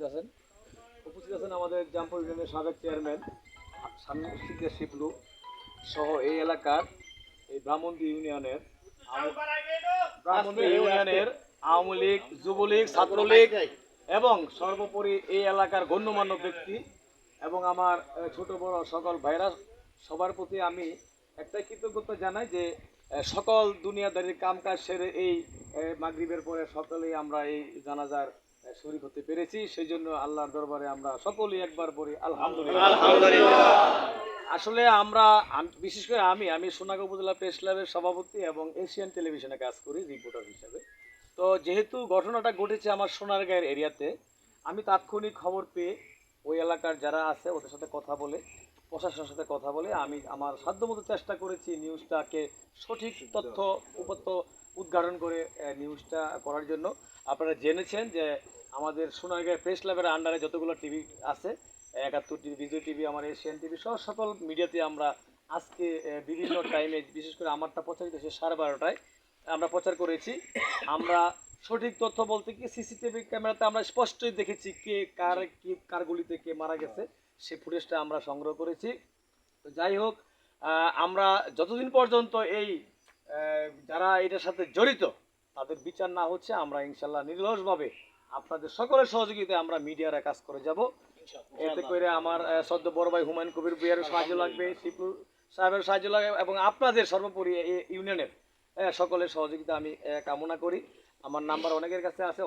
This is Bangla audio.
আছেন উপস্থিত আছেন আমাদের জামপুর ইউনিয়নের সাবেক চেয়ারম্যান সামনে শিবলু সহ এই এলাকার এই ব্রাহ্মণী ইউনিয়নের আওয়ামী লীগ, যুবলীগ, ছাত্রলীগ এবং সর্বোপরি এই এলাকার গণ্যমান্য ব্যক্তি এবং আমার ছোট বড় সকল ভাইরা সবার প্রতি আমি একটাই কৃতজ্ঞতা জানাই যে সকল দুনিয়াদারির কামকাজ সেরে এই মাগরিবের পরে সকালেই আমরা এই জানাজার শরীক হতে পেরেছি। সেই জন্য আল্লাহর দরবারে আমরা সকলেই একবার বলি আলহামদুলিল্লাহ। আসলে আমরা বিশেষ করে আমি সোনাগাঁও উপজেলা প্রেস ক্লাবের সভাপতি এবং এশিয়ান টেলিভিশনে কাজ করি রিপোর্টার হিসেবে। তো যেহেতু ঘটনাটা ঘটেছে আমার সোনারগাঁয়ের এরিয়াতে, আমি তাৎক্ষণিক খবর পেয়ে ওই এলাকার যারা আছে ওদের সাথে কথা বলে, প্রশাসনের সাথে কথা বলে আমি আমার সাধ্যমতো চেষ্টা করেছি নিউজটাকে সঠিক তথ্য উপাত্ত উদ্ঘাটন করে নিউজটা করার জন্য। আপনারা জেনেছেন যে আমাদের সোনারগাঁও প্রেস ক্লাবের আন্ডারে যতগুলো টিভি আছে, 71 টিভি, বিজয় টিভি, আমার এশিয়ান টিভি সহ সকল মিডিয়াতে আমরা আজকে বিভিন্ন টাইমে, বিশেষ করে আমারটা প্রচারিত হচ্ছে 12:30টায়, আমরা প্রচার করেছি। আমরা সঠিক তথ্য বলতে কি সিসিটিভি ক্যামেরাতে আমরা স্পষ্টই দেখেছি কার গুলিতে কে মারা গেছে, সেই ফুটেজটা আমরা সংগ্রহ করেছি। তো যাই হোক, আমরা যতদিন পর্যন্ত এই যারা এটার সাথে জড়িত তাদের বিচার না হচ্ছে, আমরা ইনশাল্লাহ নির্লসভাবে আপনাদের সকলের সহযোগিতায় আমরা মিডিয়ারা কাজ করে যাব। এতে করে আমার সদ্য বড় ভাই হুমায়ুন কবির ভূঁইয়ারও সাহায্য লাগবে, শিবলু সাহেবের সাহায্য লাগবে এবং আপনাদের সর্বোপরি ইউনিয়নের সকলের সহযোগিতা আমি কামনা করি। আমার নাম্বার অনেকের কাছে আছে।